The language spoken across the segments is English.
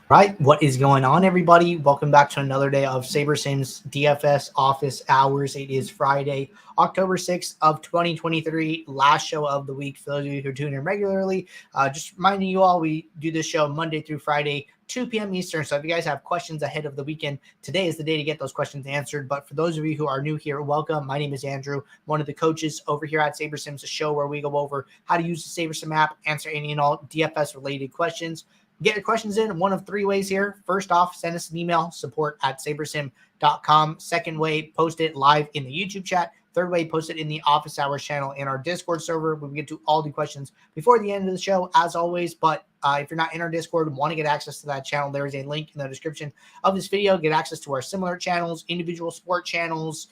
Right, what is going on, everybody? Welcome back to another day of SaberSim's DFS office hours. It is Friday, October 6th of 2023, last show of the week. For those of you who tune in regularly, just reminding you all, we do this show Monday through Friday, 2 p.m. Eastern. So if you guys have questions ahead of the weekend, today is the day to get those questions answered. But for those of you who are new here, welcome. My name is Andrew, one of the coaches over here at SaberSim's, a show where we go over how to use the SaberSim app, answer any and all DFS-related questions. Get your questions in one of three ways here. First off, send us an email, support@sabersim.com. Second way, post it live in the YouTube chat. Third way, post it in the office hours channel in our Discord server. We get to all the questions before the end of the show, as always. But if you're not in our Discord and want to get access to that channel, there is a link in the description of this video. Get access to our similar channels, individual sport channels,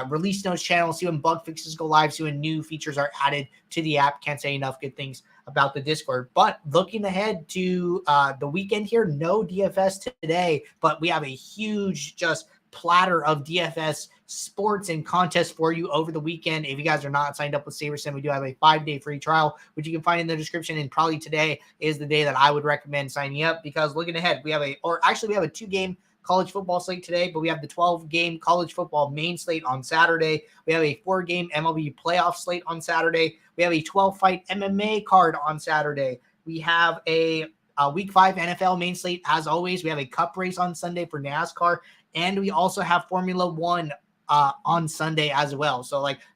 release notes channel, see when bug fixes go live, see when new features are added to the app. Can't say enough good things about the Discord. But looking ahead to the weekend here, no DFS today, but we have a huge just platter of DFS sports and contests for you over the weekend. If you guys are not signed up with SaberSim, we do have a 5-day free trial, which you can find in the description. And probably today is the day that I would recommend signing up, because looking ahead, we have a 2-game college football slate today, but we have the 12-game college football main slate on Saturday. We have a 4-game MLB playoff slate on Saturday. We have a 12-fight MMA card on Saturday. We have a Week 5 NFL main slate, as always. We have a cup race on Sunday for NASCAR, and we also have Formula One on Sunday as well.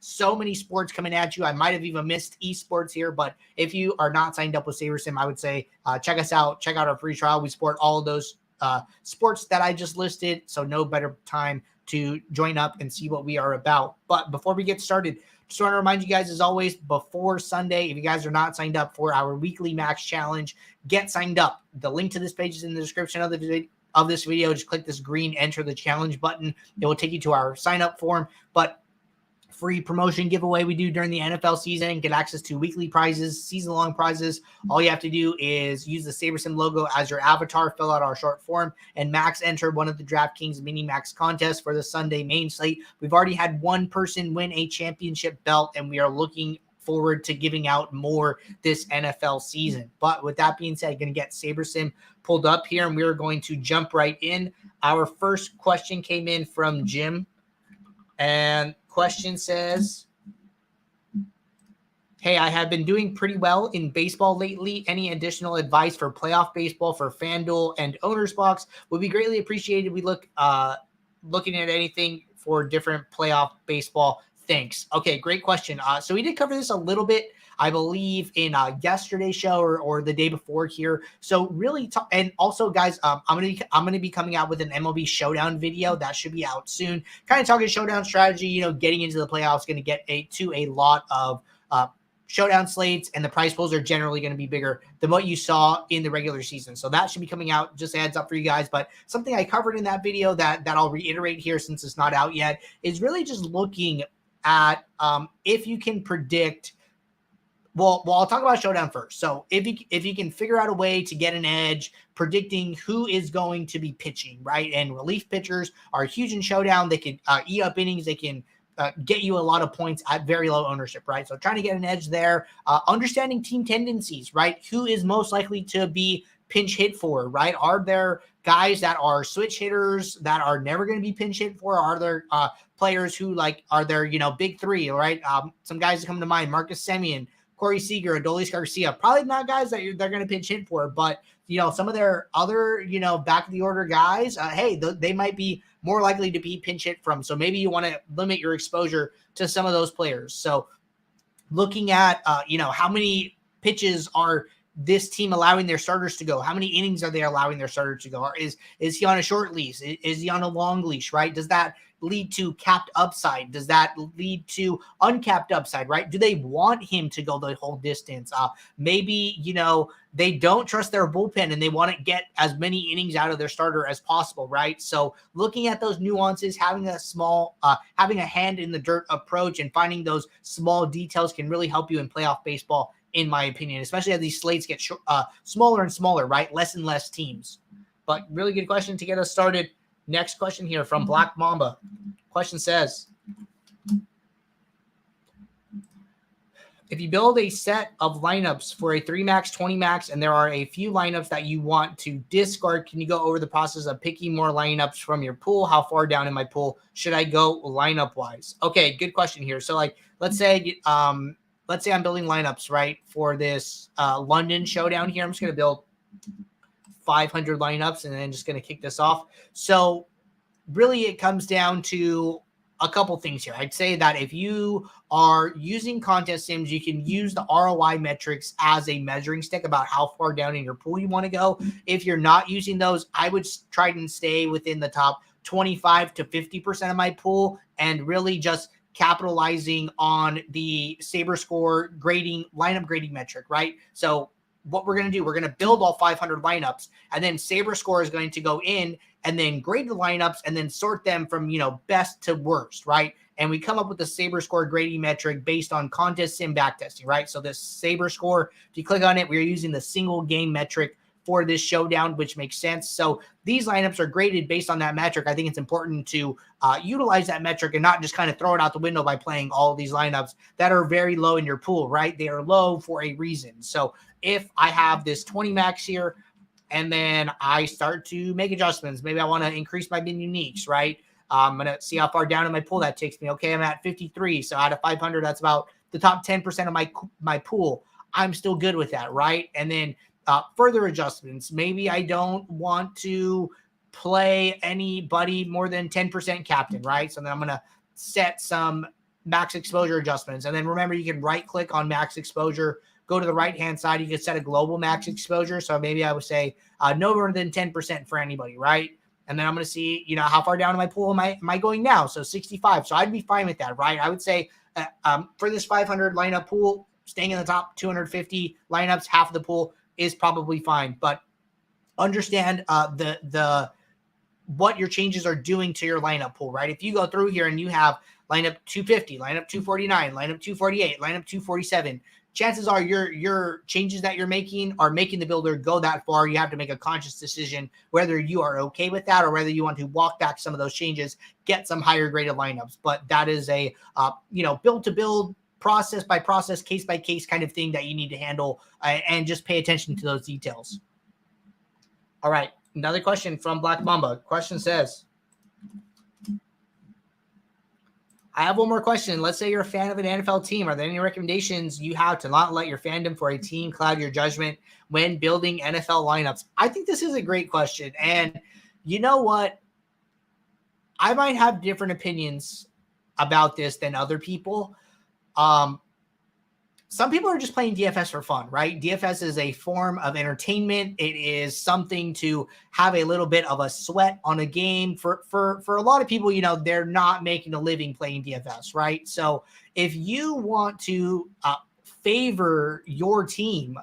So many sports coming at you. I might have even missed esports here, but if you are not signed up with SaberSim, I would say check us out. Check out our free trial. We support all of those sports that I just listed, so no better time to join up and see what we are about. But before we get started, just want to remind you guys, as always, before Sunday, if you guys are not signed up for our weekly max challenge, get signed up. The link to this page is in the description of this video. Just click this green enter the challenge button. It will take you to our sign up form. But free promotion giveaway we do during the NFL season. Get access to weekly prizes, season-long prizes. All you have to do is use the SaberSim logo as your avatar, fill out our short form, and max enter one of the DraftKings mini max contests for the Sunday main slate. We've already had one person win a championship belt, and we are looking forward to giving out more this NFL season. But with that being said, going to get SaberSim pulled up here, and we are going to jump right in. Our first question came in from Jim, and question says, hey, I have been doing pretty well in baseball lately. Any additional advice for playoff baseball for Fandom and Owner's Box would be greatly appreciated. We looking at anything for different playoff baseball. Thanks. Okay, great question. So we did cover this a little bit, I believe, in yesterday's show or the day before here. So really, and also, guys, I'm gonna be coming out with an MLB Showdown video that should be out soon. Kind of talking showdown strategy. Getting into the playoffs, going to get to a lot of showdown slates, and the prize pools are generally going to be bigger than what you saw in the regular season. So that should be coming out. Just a heads up for you guys. But something I covered in that video that I'll reiterate here since it's not out yet is really just looking at if you can predict. Well, I'll talk about showdown first. So if you can figure out a way to get an edge predicting who is going to be pitching, right? And relief pitchers are huge in showdown. They can eat up innings. They can get you a lot of points at very low ownership, right? So trying to get an edge there, understanding team tendencies, right? Who is most likely to be pinch hit for, right? Are there guys that are switch hitters that are never going to be pinch hit for? Are there players who are there, big three, right? Some guys that come to mind, Marcus Semien, Corey Seager, Adolis Garcia, probably not guys that they're going to pinch hit for, but some of their other, back of the order guys, hey, they might be more likely to be pinch hit from. So maybe you want to limit your exposure to some of those players. So looking at, how many pitches are this team allowing their starters to go? How many innings are they allowing their starters to go? Or is he on a short leash? Is he on a long leash, right? Does that lead to capped upside? Does that lead to uncapped upside, right? Do they want him to go the whole distance? Maybe, they don't trust their bullpen and they want to get as many innings out of their starter as possible, right? So looking at those nuances, having a hand in the dirt approach and finding those small details can really help you in playoff baseball, in my opinion, especially as these slates get smaller and smaller, right? Less and less teams. But really good question to get us started. Next question here from Black Mamba. Question says, if you build a set of lineups for a 3 max, 20 max, and there are a few lineups that you want to discard, can you go over the process of picking more lineups from your pool? How far down in my pool should I go lineup wise? Okay, good question here. So like, let's say I'm building lineups, right, for this London showdown here. I'm just going to build 500 lineups and then just going to kick this off. So really it comes down to a couple things here. I'd say that if you are using contest sims, you can use the ROI metrics as a measuring stick about how far down in your pool you want to go. If you're not using those, I would try and stay within the top 25 to 50% of my pool and really just capitalizing on the Saber score grading, lineup grading metric, right? So what we're going to do, we're going to build all 500 lineups, and then Saber score is going to go in and then grade the lineups and then sort them from, best to worst, right? And we come up with the Saber score grading metric based on contest sim backtesting, right? So this Saber score, if you click on it, we're using the single game metric for this showdown, which makes sense. So these lineups are graded based on that metric. I think it's important to utilize that metric and not just kind of throw it out the window by playing all of these lineups that are very low in your pool, right? They are low for a reason. So if I have this 20 max here, and then I start to make adjustments. Maybe I want to increase my min uniques, right? I'm going to see how far down in my pool that takes me. Okay, I'm at 53. So out of 500, that's about the top 10% of my pool. I'm still good with that, right? And then further adjustments. Maybe I don't want to play anybody more than 10% captain, right? So then I'm going to set some max exposure adjustments. And then remember, you can right click on max exposure, go to the right-hand side, you can set a global max exposure. So maybe I would say no more than 10% for anybody, right? And then I'm going to see, how far down in my pool am I going now? So 65. So I'd be fine with that, right? I would say for this 500 lineup pool, staying in the top 250 lineups, half of the pool is probably fine. But understand the what your changes are doing to your lineup pool, right? If you go through here and you have lineup 250, lineup 249, lineup 248, lineup 247, chances are your changes that you're making are making the builder go that far. You have to make a conscious decision whether you are okay with that or whether you want to walk back some of those changes, get some higher graded lineups. But that is a build to build, process by process, case by case kind of thing that you need to handle and just pay attention to those details. All right, another question from Black Mamba. Question says, I have one more question. Let's say you're a fan of an NFL team. Are there any recommendations you have to not let your fandom for a team cloud your judgment when building NFL lineups? I think this is a great question. And you know what? I might have different opinions about this than other people. Some people are just playing DFS for fun, right? DFS is a form of entertainment. It is something to have a little bit of a sweat on a game. For a lot of people, they're not making a living playing DFS, right? So if you want to favor your team,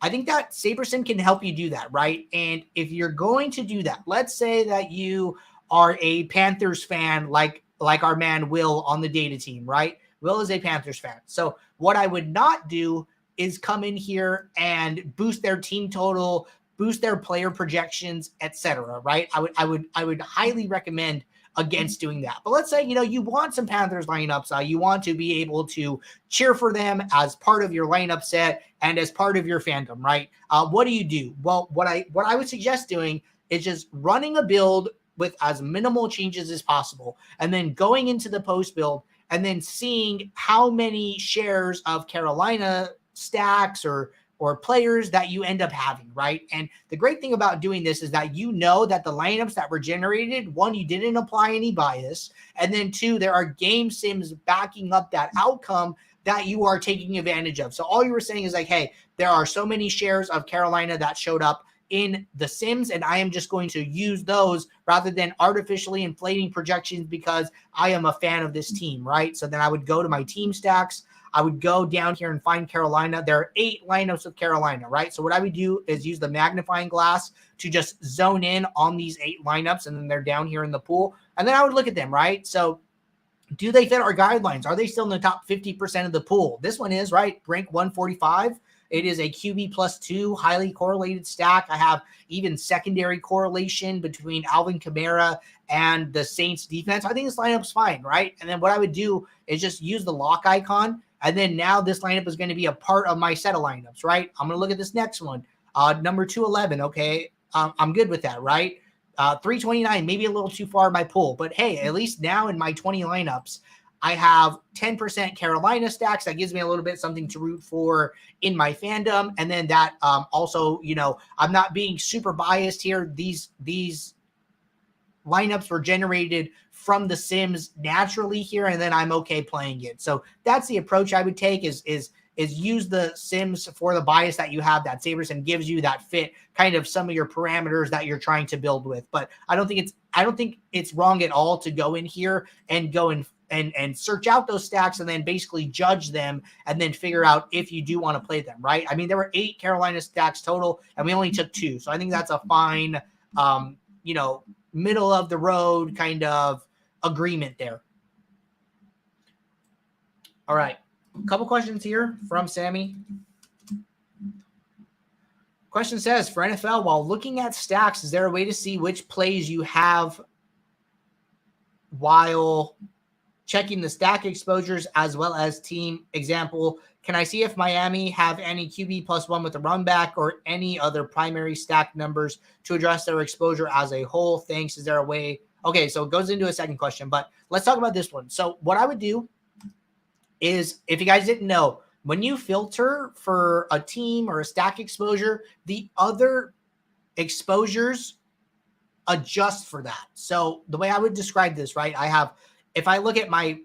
I think that SaberSim can help you do that, right? And if you're going to do that, let's say that you are a Panthers fan, like our man Will on the data team, right? Will is a Panthers fan. So what I would not do is come in here and boost their team total, boost their player projections, etc. Right? I would highly recommend against doing that. But let's say, you want some Panthers lineups. You want to be able to cheer for them as part of your lineup set and as part of your fandom, right? What do? Well, what I would suggest doing is just running a build with as minimal changes as possible, and then going into the post build and then seeing how many shares of Carolina stacks or players that you end up having, right? And the great thing about doing this is that that the lineups that were generated, one, you didn't apply any bias, and then two, there are game sims backing up that outcome that you are taking advantage of. So all you were saying is like, hey, there are so many shares of Carolina that showed up in the sims, and I am just going to use those rather than artificially inflating projections because I am a fan of this team, right? So then I would go to my team stacks. I would go down here and find Carolina. There are 8 lineups of Carolina, right? So what I would do is use the magnifying glass to just zone in on these 8 lineups, and then they're down here in the pool. And then I would look at them, right? So do they fit our guidelines? Are they still in the top 50% of the pool? This one is, right? Rank 145. It is a QB +2, highly correlated stack. I have even secondary correlation between Alvin Kamara and the Saints defense. I think this lineup's fine, right? And then what I would do is just use the lock icon And then now this lineup is going to be a part of my set of lineups, right? I'm going to look at this next one. Number 211, okay? I'm good with that, right? 329, maybe a little too far in my pool. But hey, at least now in my 20 lineups, I have 10% Carolina stacks. That gives me a little bit something to root for in my fandom. And then that also, you know, I'm not being super biased here. These lineups were generated from the Sims naturally here, and then I'm okay playing it. So that's the approach I would take is use the Sims for the bias that you have that SaberSim gives you that fit kind of some of your parameters that you're trying to build with. But I don't think it's wrong at all to go in here and go and search out those stacks and then basically judge them and then figure out if you do want to play them, right? I mean, there were 8 Carolina stacks total, and we only took 2. So I think that's a fine, you know, middle of the road kind of agreement there. All right. A couple questions here from Sammy. Question says, for NFL, while looking at stacks, is there a way to see which plays you have while checking the stack exposures as well as team? Example, can I see if Miami have any QB +1 with a run back or any other primary stack numbers to address their exposure as a whole? Thanks. Is there a way? Okay, so it goes into a second question, but let's talk about this one. So what I would do is, if you guys didn't know, when you filter for a team or a stack exposure, the other exposures adjust for that. So the way I would describe this, right? If I look at my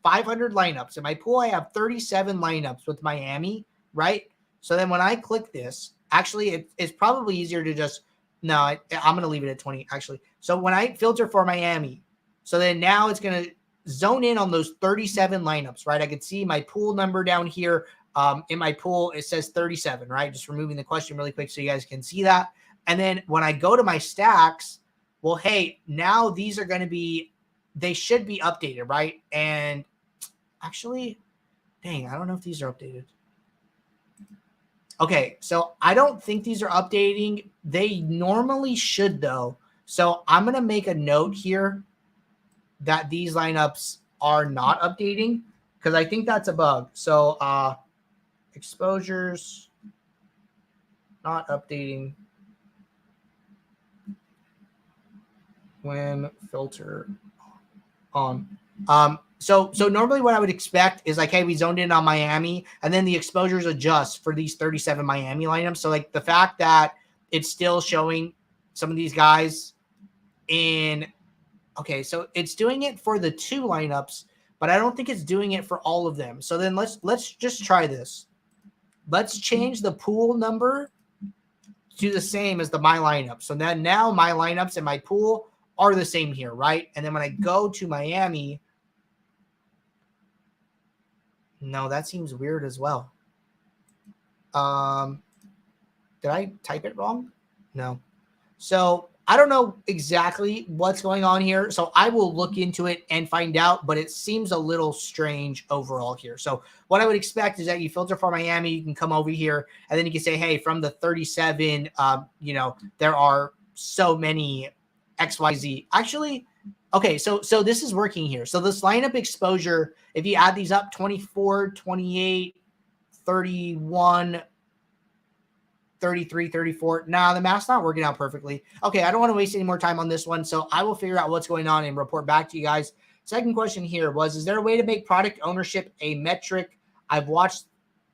500 lineups in my pool, I have 37 lineups with Miami, right? So then when I click this, actually it's probably easier to just, no, I'm going to leave it at 20 actually. So when I filter for Miami, so then now it's going to zone in on those 37 lineups, right? I could see my pool number down here. In my pool, it says 37, right? Just removing the question really quick so you guys can see that. And then when I go to my stacks, well, hey, now these are going to be, they should be updated, right? And actually, dang, I don't know if these are updated. Okay, so I don't think these are updating. They normally should, though. So I'm going to make a note here that these lineups are not updating because I think that's a bug. So exposures not updating when filter on. So normally what I would expect is like, hey, we zoned in on Miami, and then the exposures adjust for these 37 Miami lineups. So like the fact that it's still showing some of these guys in, okay, so it's doing it for the 2 lineups, but I don't think it's doing it for all of them. So then let's just try this. Let's change the pool number to the same as the my lineup. So then now my lineups in my pool are the same here, right? And then when I go to Miami, no, that seems weird as well. Did I type it wrong? No. So I don't know exactly what's going on here. So I will look into it and find out, but it seems a little strange overall here. So what I would expect is that you filter for Miami, you can come over here and then you can say, hey, from the 37, you know, there are so many XYZ. Actually, okay, so this is working here. So this lineup exposure, if you add these up, 24, 28, 31, 33, 34. Nah, the math's not working out perfectly. Okay, I don't want to waste any more time on this one, so I will figure out what's going on and report back to you guys. Second question here was, is there a way to make product ownership a metric? I've watched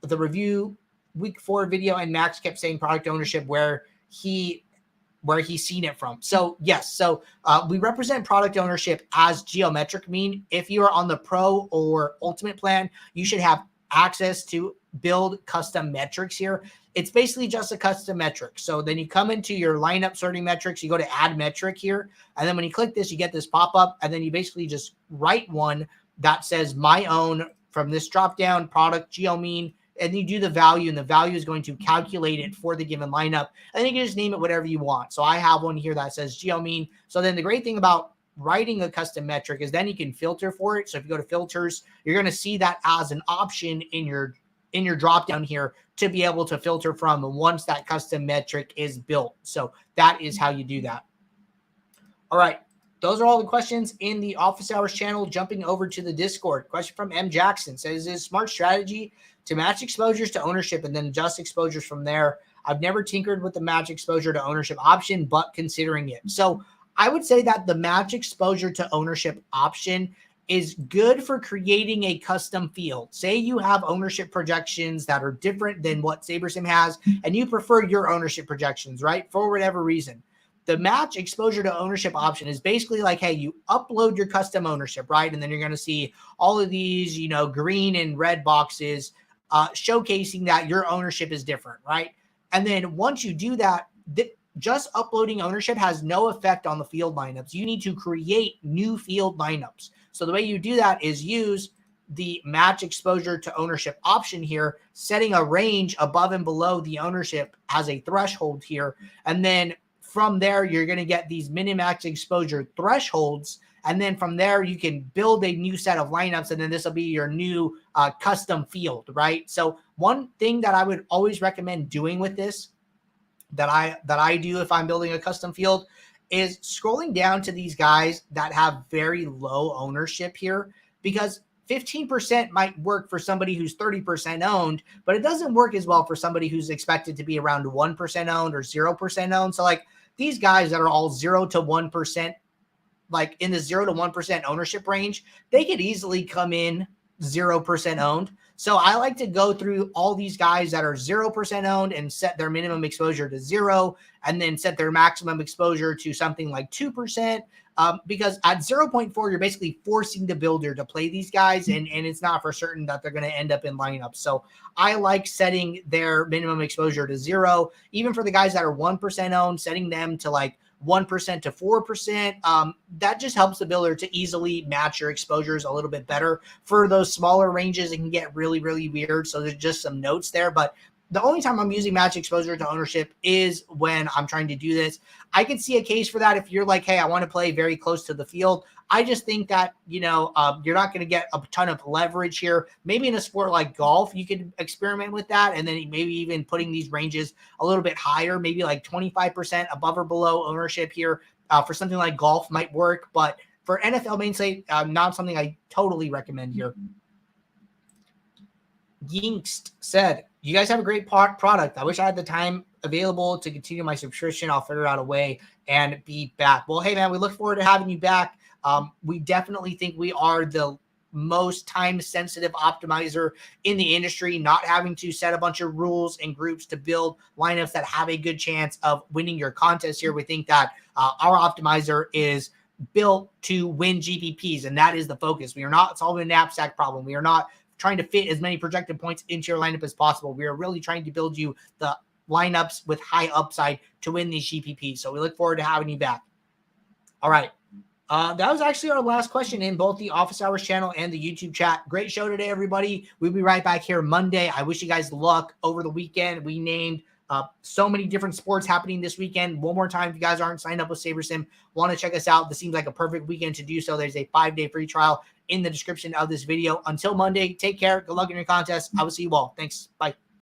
the review week 4 video, and Max kept saying product ownership where he's seen it from. So yes, so we represent product ownership as geometric mean. If you are on the pro or ultimate plan, you should have access to build custom metrics here. It's basically just a custom metric. So then you come into your lineup sorting metrics, you go to add metric here. And then when you click this, you get this pop-up, and then you basically just write one that says my own from this drop-down product geo mean, and you do the value, and the value is going to calculate it for the given lineup. And then you can just name it whatever you want. So I have one here that says geo mean. So then the great thing about writing a custom metric is then you can filter for it. So if you go to filters, you're going to see that as an option in your drop down here to be able to filter from once that custom metric is built. So that is how you do that. All right. those are all the questions in the office hours channel. Jumping over to the Discord, question from M Jackson says, is smart strategy to match exposures to ownership and then adjust exposures from there? I've never tinkered with the match exposure to ownership option, but considering it. So I would say that the match exposure to ownership option is good for creating a custom field. Say you have ownership projections that are different than what SaberSim has, and you prefer your ownership projections, right? For whatever reason. The match exposure to ownership option is basically like, hey, you upload your custom ownership, right? And then you're going to see all of these, green and red boxes showcasing that your ownership is different, right? And then once you do that, just uploading ownership has no effect on the field lineups. You need to create new field lineups. So the way you do that is use the match exposure to ownership option here, setting a range above and below the ownership as a threshold here. And then from there, you're going to get these minimax exposure thresholds. And then from there, you can build a new set of lineups. And then this will be your new custom field, right? So one thing that I would always recommend doing with this that I do if I'm building a custom field is scrolling down to these guys that have very low ownership here, because 15% might work for somebody who's 30% owned, but it doesn't work as well for somebody who's expected to be around 1% owned or 0% owned. So like these guys that are all 0 to 1%, like in the 0 to 1% ownership range, they could easily come in 0% owned. So I like to go through all these guys that are 0% owned and set their minimum exposure to 0, and then set their maximum exposure to something like 2%. Because at 0.4, you're basically forcing the builder to play these guys, and it's not for certain that they're going to end up in lineups. So I like setting their minimum exposure to 0. Even for the guys that are 1% owned, setting them to like 1% to 4%. That just helps the builder to easily match your exposures a little bit better. For those smaller ranges, it can get really, really weird. So there's just some notes there. But the only time I'm using match exposure to ownership is when I'm trying to do this. I can see a case for that if you're like, hey, I want to play very close to the field. I just think that, you're not going to get a ton of leverage here. Maybe in a sport like golf, you could experiment with that. And then maybe even putting these ranges a little bit higher, maybe like 25% above or below ownership here for something like golf might work. But for NFL main slate, not something I totally recommend here. Yinkst said, you guys have a great product. I wish I had the time available to continue my subscription. I'll figure out a way and be back. Well, hey, man, we look forward to having you back. We definitely think we are the most time-sensitive optimizer in the industry, not having to set a bunch of rules and groups to build lineups that have a good chance of winning your contest here. We think that our optimizer is built to win GPPs, and that is the focus. We are not solving a knapsack problem. We are not trying to fit as many projected points into your lineup as possible. We are really trying to build you the lineups with high upside to win these GPPs. So we look forward to having you back. All right. That was actually our last question in both the Office Hours channel and the YouTube chat. Great show today, everybody. We'll be right back here Monday. I wish you guys luck over the weekend. We named so many different sports happening this weekend. One more time, if you guys aren't signed up with SaberSim, want to check us out, this seems like a perfect weekend to do so. There's a 5-day free trial in the description of this video. Until Monday, take care. Good luck in your contest. I will see you all. Thanks. Bye.